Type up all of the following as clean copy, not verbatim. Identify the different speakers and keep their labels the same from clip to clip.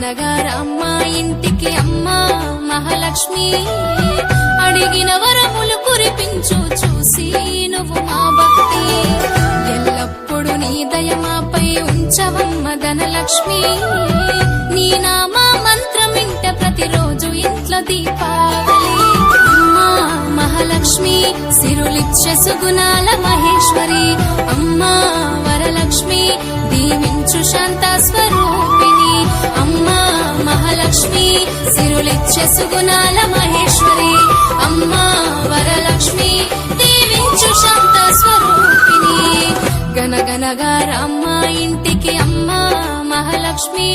Speaker 1: గనగనగా రామ్మ ఇంటికి అమ్మ మహాలక్ష్మి, అడిగిన వరములు కురిపించు చూసి నువ్వు మా భక్తి, ఎల్లప్పుడు నీ దయ మాపై ఉంచవమ్మ ధనలక్ష్మి, నీ నామా మంత్రమింట ప్రతిరోజు ఇంట్లో దీపావళి, అమ్మా మహాలక్ష్మి సిరులిచ్చే సుగుణాల మహేశ్వరి, అమ్మా వరలక్ష్మి దీవించు శాంత స్వరూపిణి, అమ్మా మహాలక్ష్మి సిరులిచ్చే సుగుణాల మహేశ్వరి, అమ్మా వరలక్ష్మి దీవించు శాంత స్వరూపిణి, గనగనగా రామ్మ ఇంటికి అమ్మ మహాలక్ష్మి,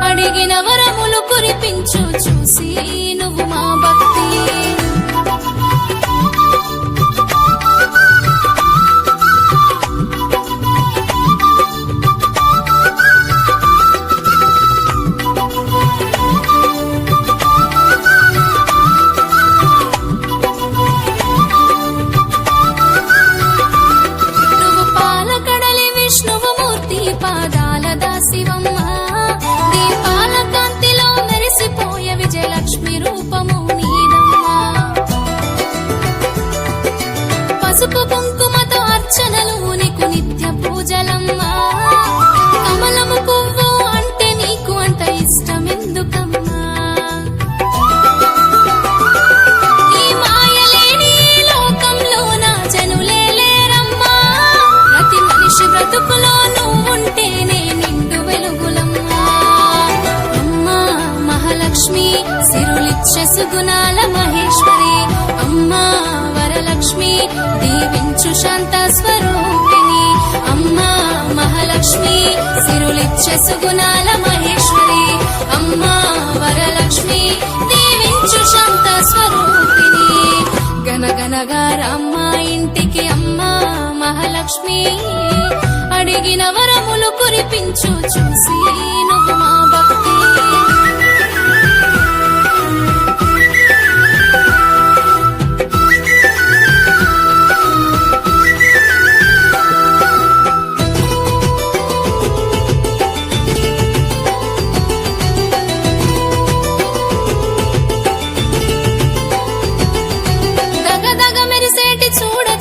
Speaker 1: అడిగిన వరములు కురిపించు చూసి నువ్వు మా భక్తి. పసుపు కుంకుమతో అర్చనలు నీకు నిత్య పూజలమ్మా, కమలము పువ్వు అంటే నీకు అంత ఇష్టమెందుకమ్మా, ఈ మాయలేని లోకంలో నా జనులే లేరమ్మా, ప్రతి మనిషి బ్రతుకులో నువ్వుంటేనే నిండు వెలుగులమ్మా, అమ్మా మహాలక్ష్మి సిరులిచ్చే సుగుణాల మహేశ్వరి, అమ్మా వరలక్ష్మి దీవించు శాంత స్వరూపిణి, అమ్మా మహాలక్ష్మి సిరులిచ్చే సుగుణాల మహేశ్వరి, అమ్మా వరలక్ష్మి దీవించు శాంత స్వరూపిణి, గనగనగా రామ్మ ఇంటికి అమ్మ మహాలక్ష్మి, అడిగిన వరములు కురిపించు చూసి నువ్వు మా భక్తి.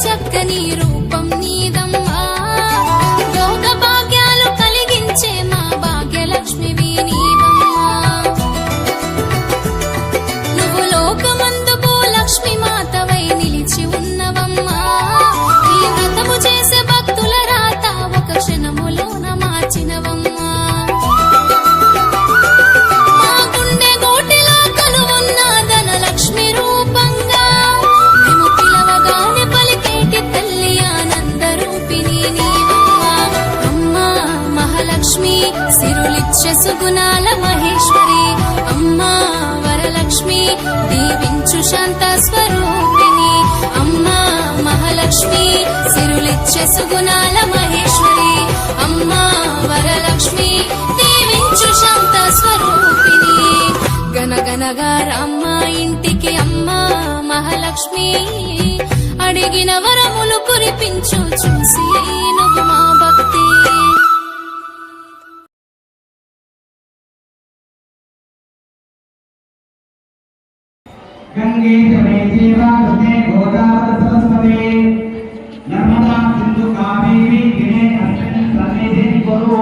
Speaker 1: చక్కని రూపం నీదమ్మా, భోగ భాగ్యాలు కలిగించే మా భాగ్యలక్ష్మివి నీవమ్మా, నువ్వు లోకమందు భూలక్ష్మి మాతవై నిలిచి ఉన్నవమ్మా, నీ వ్రతము చేసే భక్తుల రాత ఒక క్షణములోన మార్చినవమ్మా, మా గుండె గోటిలా కనువున్న ధనలక్ష్మి రూపంగా మేము పిలవగానే పలికేటి తల్లి ఆనంద రూపిణి నీవమ్మా, అమ్మా మహాలక్ష్మి సిరులిచ్చే సుగుణాల మహేశ్వరి, అమ్మా వరలక్ష్మి దీవించు శాంత స్వరూపిణి, అమ్మా మహాలక్ష్మి సిరులిచ్చే సుగుణాల మహేశ్వరి, అమ్మా వరలక్ష్మి దీవించు శాంత స్వరూపిణి, గనగనగా రామ్మ ఇంటికి అమ్మ మహాలక్ష్మి, అడిగిన వరములు కురిపించు చూసి నువ్వు మా భక్తి.
Speaker 2: గంగే జమే జీవాగతే గోదావరి సరస్వతి నర్మదా సింధు కావేరి గిరే అస్మిన్ సన్నిధి కురు.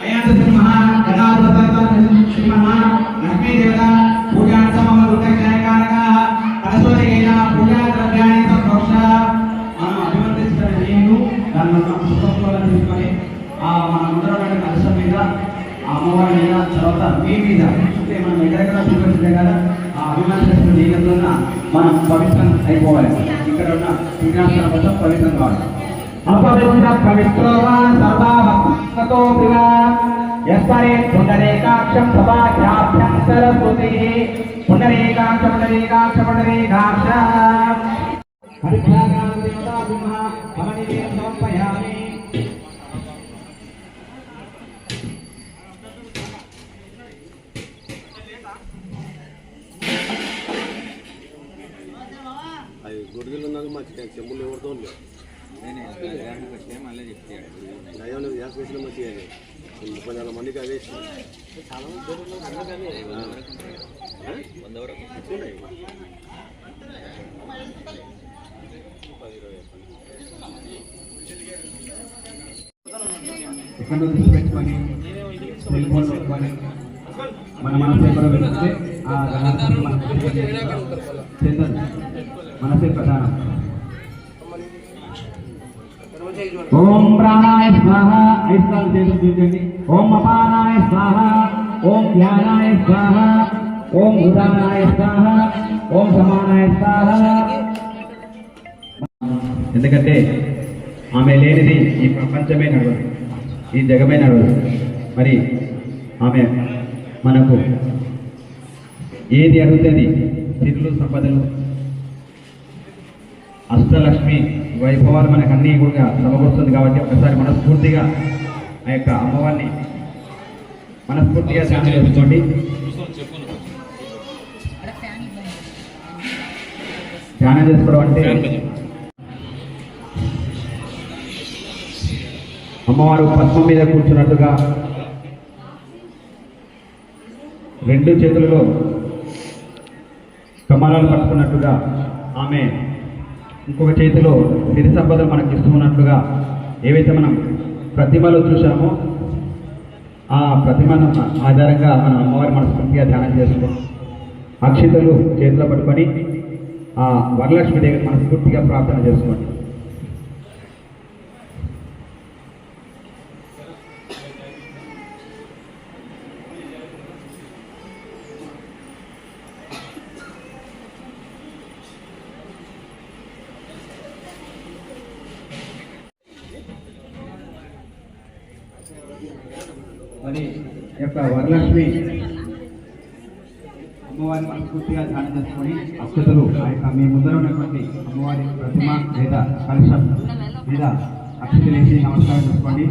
Speaker 2: అయాత సింహ గదాధర సింహ లక్ష్మీ దేవత పూజార్థం రుద్రక్షయకారక పరశురేణ పూజా ద్రవ్యాన్ని సంప్రోక్ష. మనం అభివర్తిస్తున్న నేను దాన్ని పుస్తకంలో తీసుకొని మన ముందర కలశం మీద అమ్మవారి మీద తర్వాత మీ మీద అంటే మనం ఎక్కడెక్కడ చూపించే కదా ఆ అభిమాన నీళ్ళతో మనం పవిత్రం అయిపోవాలి, ఇక్కడ ఉన్న విజ్ఞానం కోసం పవిత్రం కావాలి. అపవిత్ర పవిత్రోవా సర్వాభక్తో యస్పరే పుండరీకాక్షం సభాభ్యాభ్యం సరస్వతి పుండరీకాక్ష పుండరీకాక్ష పుండరీకాక్ష హరిభ్యాగాం దేవతా సింహ కమనీయం సమర్పయామి.
Speaker 3: గుడిగిలు ఉన్నది మంచిగా చెంబులు ఎవరితో లేదు. నయం గ్యాస్ వేసిన మంచిగా 34 మందికి అవే చాలా
Speaker 2: ఎక్కడ నుంచి పెట్టుకొని సెల్ ఫోన్ పెట్టుకొని మన మనసు ఎక్కడ పెడితే ఆ గణాన్ని చెందదు. మనసే ప్రధానం. ఓం ప్రాణాయ స్వాహ 5 సార్లు చేతులు చూపించండి. ఓం అపానాయ స్వాహ, ఓం ధ్యానాయ స్వాహ, ఓం ఉదానాయ స్వాహ, ఓం సమానాయ స్వాహ. ఎందుకంటే ఆమె లేనిది ఈ ప్రపంచమే నడవదు, ఈ జగమే నడవదు. మరి ఆమె మనకు ఏది అడుగుతుంది, సిరులు సంపదలు అష్టలక్ష్మి వైభవాలు మనకు అన్నీ కూడా సమకూరుస్తుంది. కాబట్టి ఒకసారి మనస్ఫూర్తిగా ఆ యొక్క అమ్మవారిని మనస్ఫూర్తిగా ధ్యానం చేసుకోండి. ధ్యానం చేసుకోవడం అంటే అమ్మవారు పద్మం మీద కూర్చున్నట్టుగా 2 చేతులలో కమలాలు పట్టుకున్నట్టుగా, ఆమె ఇంకొక చేతిలో సిరి సంపదలు మనకి ఇస్తున్నట్లుగా ఏవైతే మనం ప్రతిమలో చూసామో ఆ ప్రతిమను ఆధారంగా మన అమ్మవారి మనస్ఫూర్తిగా ధ్యానం చేసుకోండి. అక్షితలు చేతిలో పట్టుకొని ఆ వరలక్ష్మి దగ్గర మనస్ఫూర్తిగా ప్రార్థన చేసుకోండి. మరి యొక్క వరలక్ష్మి అమ్మవారి మనస్ఫూర్తిగా ధ్యానం చేసుకొని అక్షతలు ఆ యొక్క మీ ముందర ఉన్నటువంటి అమ్మవారి ప్రతిమ లేదా కలశం మీద అక్షతలు వేసి నమస్కారం చేసుకోండి.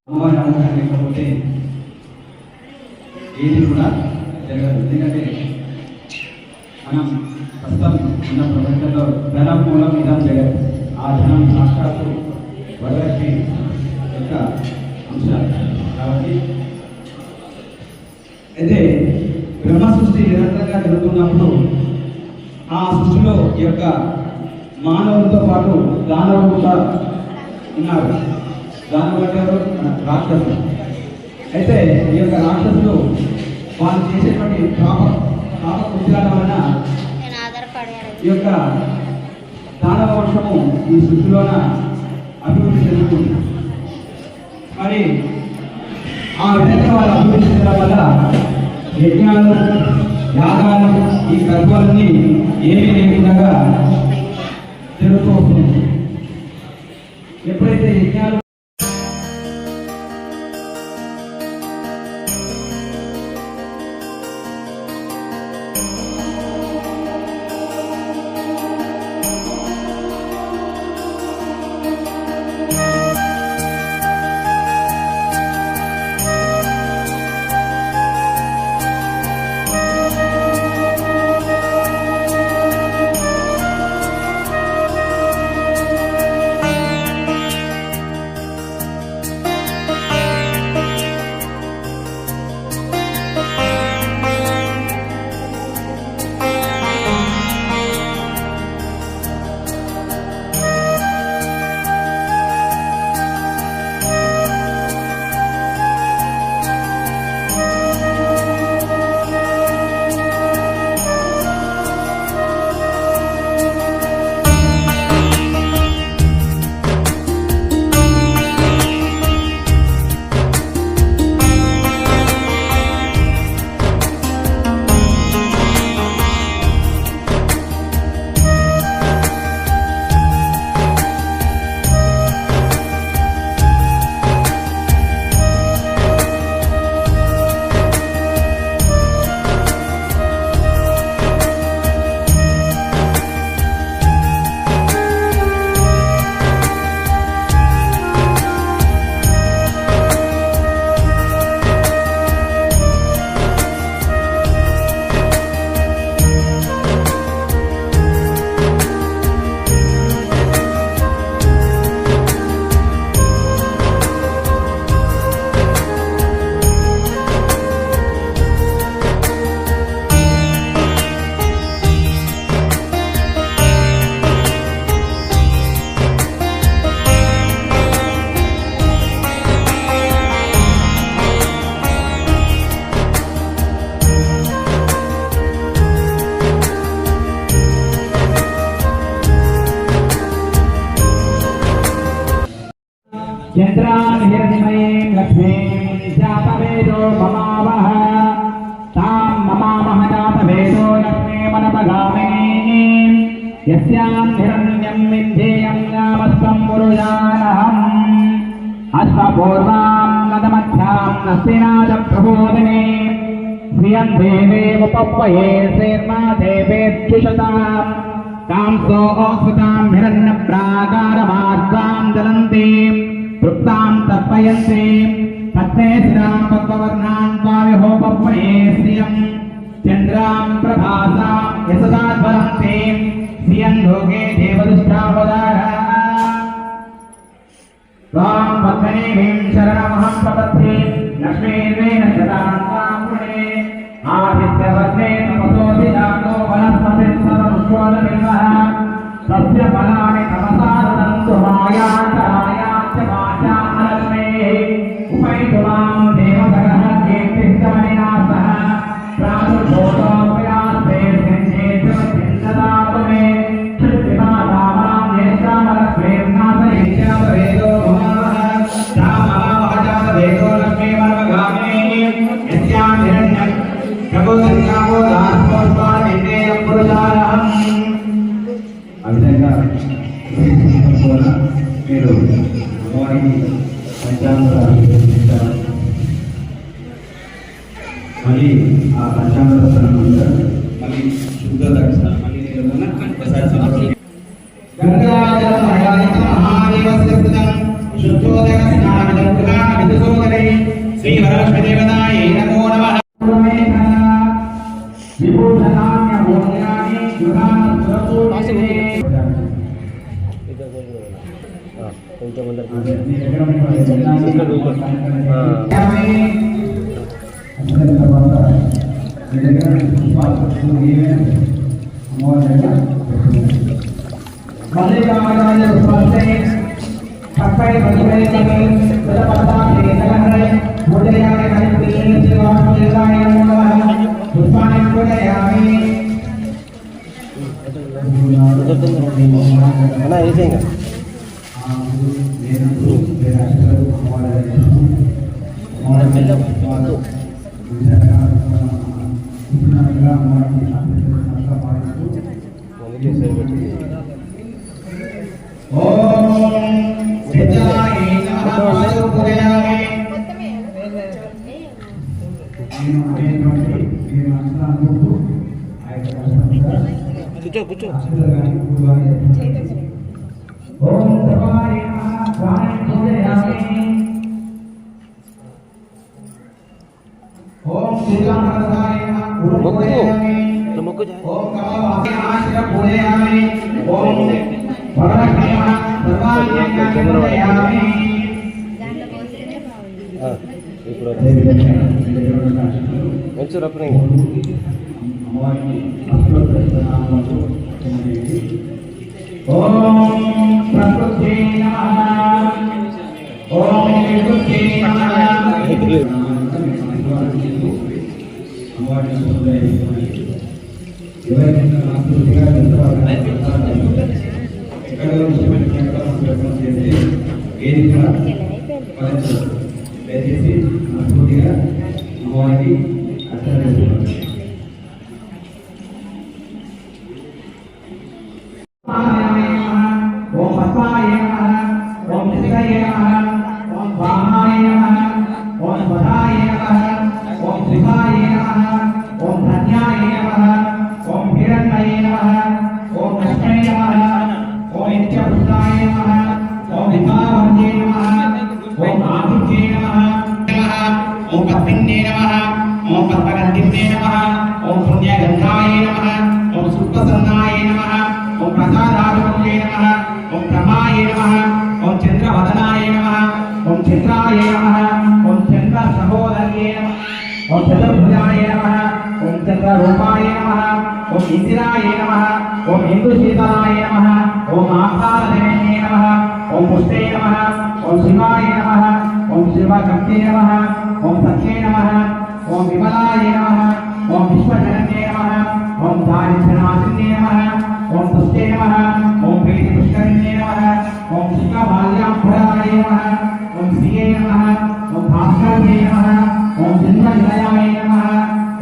Speaker 2: అమ్మవారి అనుగ్రహం లేకపోతే ఏది కూడా జరగదు. ఎందుకంటే మనం ప్రస్తుతం ఉన్న ప్రపంచంలో ధనం మూలం ఇదం జగత్. ఆ ధనం సాక్షాత్తు వరలక్ష్మి యొక్క అంశాలు కాబట్టి. అయితే బ్రహ్మ సృష్టి నిరంతరంగా జరుగుతున్నప్పుడు ఆ సృష్టిలో ఈ యొక్క మానవులతో పాటు దానవులు కూడా ఉన్నారు. దానవులు అంటే రాక్షసులు. అయితే ఈ యొక్క రాక్షసులు వాళ్ళు చేసేటువంటి పాప కృత్యాల వలన ఈ యొక్క దానవ వంశము ఈ సృష్టిలోన అభివృద్ధి చెందుతుంది. మరి ఆ విధంగా వాళ్ళు అభివృద్ధి చెందడం వల్ల యజ్ఞాలు, యాగాలు, ఈ కర్మాలన్నీ ఏమీ లేకుండా జరుగుతూ వస్తుంది. ఎప్పుడైతే యజ్ఞాలు चन्द्रान् हिरण्मयीं लक्ष्मीं जातवेदो ममावह तां ममावह जातवेदो लक्ष्मीमनपगामिनीं यस्यां हिरण्यं विद्धेयं नामस्तं पुरुषानहम् अश्वपूर्वां नदमध्यां नस्तिनादप्रबोधिनी श्रियं देवेमुपह्वये श्रीर्मा देवेत्युषताम् कांसो ओस्तां हिरण्यप्राकारमार्गां ज्वलन्तीं तृप्तां तर्पयन्तीं पत्ने श्रियां पद्मवर्णां वायुहोपह्वये श्रियं चन्द्रां प्रभासां यशसा ज्वलन्तीं श्रियं लोके देवदुष्टावदारा त्वां पद्मनीं शरणमहं प्रपद्ये लक्ष्मीर्वेण शताङ्गाङ्गुणे आदित्यवर्णे तपसोऽधिजातो वनस्पतिस्सर्वविश्वोदविल्वः तस्य फलानि तपसा ददन्तु मायान्तरायाश्च वाचामलक्ष्मीः उपैतु मां देवसगः कीर्तिश्चमनिना सह प्रादुर्भूतोऽप्यास्ते सिञ्चेत्युमचिन्तदातु मे क्षिप्तिमातामनां येषामलक्ष्मीर्नाथयिष्यामवेदो भवावः राममावह जातवेदो लक्ष्मीमनवगामिनीः यस्यां हिरण्यं ఆ విధంగా మీరు అమ్మవారికి పంచామృతాలు మళ్ళీ ఆ పంచామృత మళ్ళీ శుద్ధ మళ్ళీ శ్రీ వరలక్ష్మి దేవతాయే నమో నమః
Speaker 4: కొంచెం అన్నా వేసే ఇంకా కూర్చో కూర్చో మొక్కు ఇప్పుడు మంచి రప్పు
Speaker 2: ఓం ప్రకృతే నమః ఓం వికృతే నమః దయచేసి మనస్ఫూర్తిగా అమ్మవారికి అర్చన చేసుకోవాలి. ఓం పద్మాయ నమః ఓం శివాయ నమః ఓం వామాయ నమః ఓం వదాయ నమః ఓం శివాయ నమః ఓం ధన్యాయ నమః ఓం హిరణ్మయే నమః ఓం లక్ష్మీ నమః ఓం నిత్యపుత్రాయ నమః ఓం విభావన్యే నమః ఓం ఆదిత్యే నమః ఓం పద్మిన్యే నమః ఓం పద్మగంధిన్యే నమః ఓం పుణ్యగంధాయ నమః ఓం సుప్రసన్నాయ నమః ఓం ప్రసాదాభిముఖ్యే నమః ఓం బ్రహ్మాయ నమః ఓం చంద్రవదనాయ నమః ఓం చంద్రాయ నమః ఓం చంద్ర సహోదర్యే నమః ఓం చతుర్భుజాయ నమః ఓం చంద్రరూపాయ నమః ఓం ఇందిరాయ నమః ఓం ఇందుశీతలాయ నమః ఓం ఆహారజనన్యే నమః ఓం పుష్టే నమః ఓం శివాయ నమః ఓం శివకర్తే నమః ఓం సత్యే నమః ఓం విమలాయ నమః ఓం విశ్వజనన్యే నమః ఓం దారిద్ర్యనాశిన్యే నమః ఓం తుష్టే నమః ఓం ప్రీతిపుష్కరిణ్యే నమః ఓం శిఖమాల్యాంబరాయ నమః नमः ओम सिंहनिलयाय नमः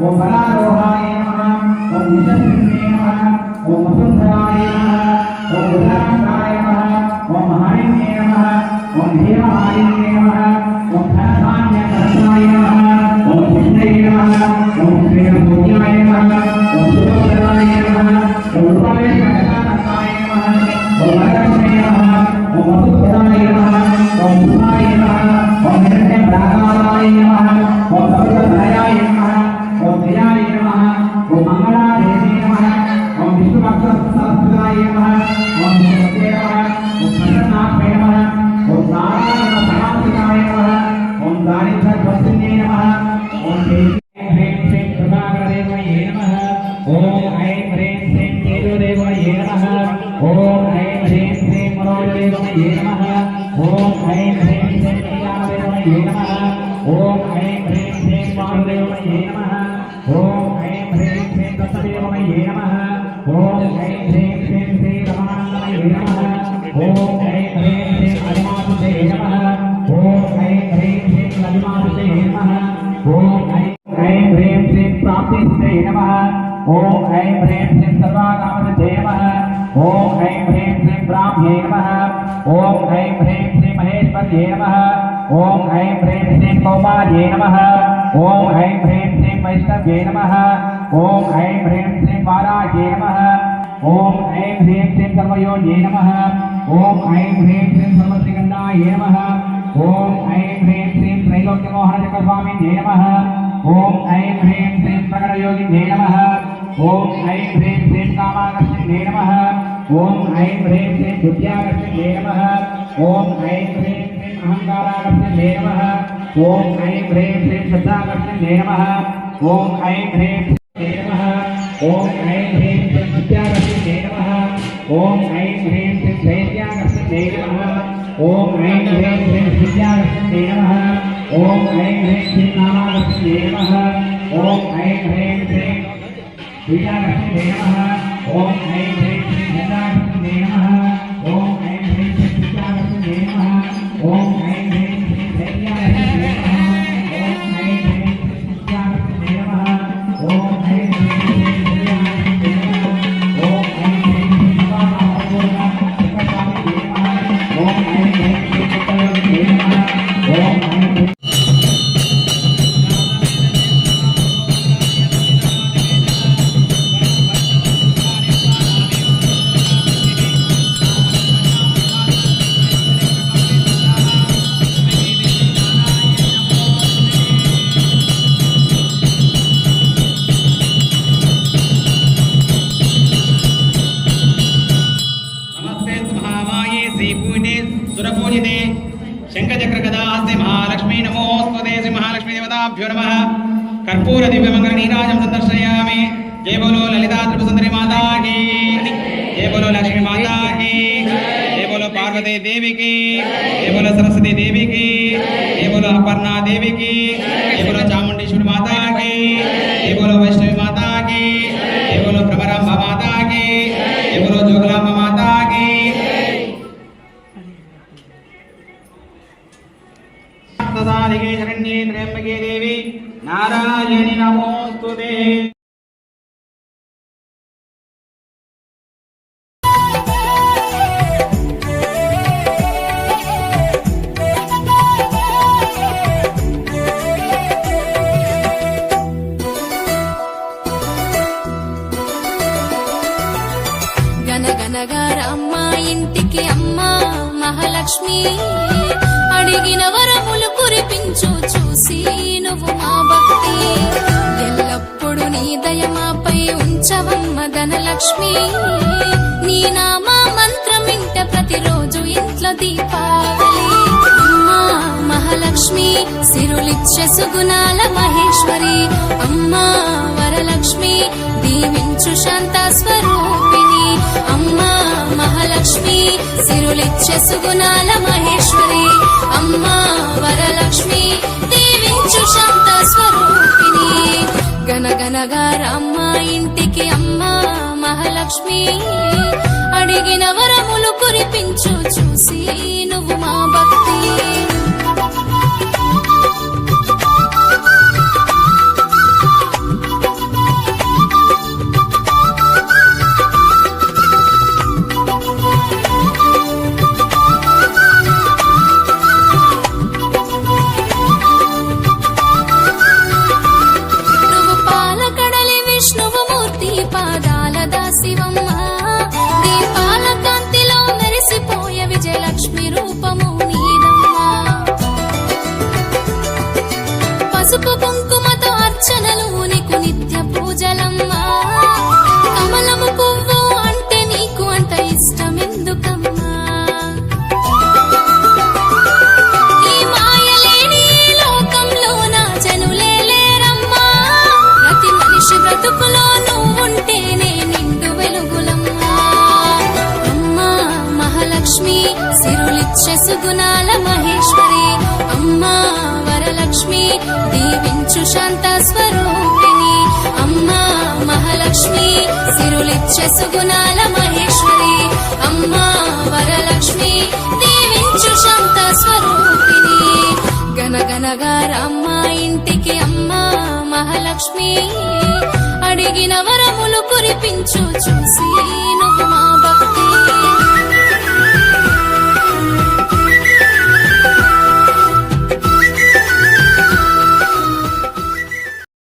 Speaker 2: ओम बलारोहाय नमः ओम निशस्त्रिणे नमः ओम वसुंधराय नमः ओम उदराय नमः ओम महारिण्ये नमः ओम हेमहारिण्ये नमः ओम धनधान्यकर्ताय नमः ओम कृष्णे नमः ओम श्रीरमूर्त्याय नमः ओम सुभद्राय नमः ओम रूपावेशकर्ताय नमः ओम वरलक्ष्मे नमः ओम वसुंधराय नमः ओम सुधाय नमः ओम हिरण्यप्राकाराय नमः ओम सर्वधयाय नमः ओम जयाय नमः ओम मंगलादेवी नमः ओम विष्णुभक्तसहस्राय नमः ओम सत्ये नमः ओम प्रसन्नात्मे नमः ओम नारायण समासिताय नमः ओम दारिद्र्यभस्त्रिणे नमः ओम ह्रीं श्रीं प्रभाकरदेवाय नमः ओम ऐं ह्रीं श्रीं तेजोदेवाय नमः ओम ऐं ह्रीं श्रीं मनोदेवाय नमः ओम ऐं ह्रीं श्रीं नीलादेवाय नमः ओम ऐं ह्रीं श्रीं वासुदेवाय नमः ओम ऐं ह्रीं श्रीं दत्तदेवाय नमः ओम ऐं ह्रीं श्रीं श्रीरमानंदाय नमः ओम ऐं ह्रीं श्रीं हरिमातुते नमः ओम ऐं ह्रीं श्रीं ललिमातुते नमः ओम ऐं ह्रीं श्रीं प्राप्तिस्ते नमः ओम ऐं ह्रीं श्रीं सर्वाकामदे नमः ओम ऐं ह्रीं श्रीं ब्राह्म्ये नमः ओम ऐं ह्रीं श्रीं महेश्वर्ये नमः ओम ऐं ह्रीं श्रीं कौमार्ये नमः ओम ऐं ह्रीं श्रीं वैष्णव्ये नमः ओम ऐं ह्रीं श्रीं वाराह्ये नमः ओम ऐं ह्रीं श्रीं सर्वयोन्ये नमः ओम ऐं ह्रीं श्रीं सर्वश्रीगन्धाय नमः ओम ऐं ह्रीं श्रीं त्रैलोक्यमोहनचक्रस्वामिने नमः ओम ऐं ह्रीं श्रीं प्रकटयोगिने नमः ओम ऐं ह्रीं श्रीं कामाकर्षिणे नमः ओम ऐं ह्रीं श्रीं बुद्ध्याकर्षिणे नमः ओम ऐं ह्रीं श्रीं अहंकाराकर्षिणे नमः ओम ऐं ह्रीं श्रीं श्रद्धाकर्षिणे नमः ओम ऐं ह्रीं श्रीं नमः ओम ऐं ह्रीं श्रीं विद्याकर्षिणे नमः ओम ऐं ह्रीं श्रीं धैर्याकर्षिणे नमः ओम ऐं ह्रीं श्रीं विद्याकर्षिणे नमः ओम ऐं ह्रीं श्रीं नामाकर्षिणे नमः ओम ऐं ह्रीं श्रीं विद्याकर्षिणे नमः ओम ऐं ह्रीं श्रीं धैर्याकर्षिणे नमः ओम ऐं ह्रीं श्रीं विद्याकर्षिणे नमः ओम ऐं ह्रीं श्रीं धैर्याकर्षिणे नमः ओम ऐं ह्रीं श्रीं विद्याकर्षिणे नमः ओम ऐं ह्रीं श्रीं धैर्याकर्षिणे नमः ओम ऐं ह्रीं श्रीं सर्वात्मपूर्णचक्रस्वामिने नमः ओम ऐं ह्रीं श्रीं चित्तयोगिने नमः ओम ऐं ह्रीं
Speaker 5: नमस्ते महामाये श्रीपूजिते सुरपूजिते शंखचक्रगदास्ते महालक्ष्मी नमोस्तुते श्री महालक्ष्मी देवताभ्यो नमः कर्पूर दिव्यमंगल नीराजं संदर्शयामि जय बोलो ललिता त्रिपुर माता की जय बोलो लक्ष्मी माता की जय बोलो पार्वती देवी की जय बोलो सरस्वती देवी की जय बोलो अपर्णा देवी की जय बोलो चामुंडेश्वरी माता की जय बोलो वैष्णवी माता की जय बोलो भ्रमरांबा माता की जय बोलो जोगलांबा माता की सदाधिके शरण्ये त्र्यंबके देवी नारायणी नमोस्तुते
Speaker 1: గనగనగా రామ్మ ఇంటికి అమ్మ మహాలక్ష్మి అడిగిన వరములు కురిపించు చూసి నువ్వు మా భక్తి ఎల్లప్పుడు నీ దయ మాపై ఉంచవమ్మ ధనలక్ష్మి నీ నామా మంత్రం ఇంట ప్రతిరోజు ఇంట్లో దీపావళి అమ్మా మహాలక్ష్మి సిరులిచ్చే సుగుణాల మహేశ్వరి అమ్మా వరలక్ష్మి దీవించు శాంత స్వరూపిణి అమ్మా మహాలక్ష్మి సిరులిచ్చే సుగుణాల మహేశ్వరి అమ్మా వరలక్ష్మి దీవించు శాంత స్వరూపిణి గనగనగా రామ్మ ఇంటికి అమ్మ మహాలక్ష్మి అడిగిన వరములు కురిపించు చూసి నువ్వు మా భక్తి మహాలక్ష్మి సిరులిచ్చే సుగుణాల మహేశ్వరి అమ్మా వరలక్ష్మి దీవించు శాంత స్వరూపిణి అమ్మా మహాలక్ష్మి సిరులిచ్చే సుగుణాల మహేశ్వరి అమ్మా వరలక్ష్మి దీవించు శాంత స్వరూపిణి గనగనగా రామ్మ ఇంటికి అమ్మా మహాలక్ష్మి అడిగిన వరములు కురి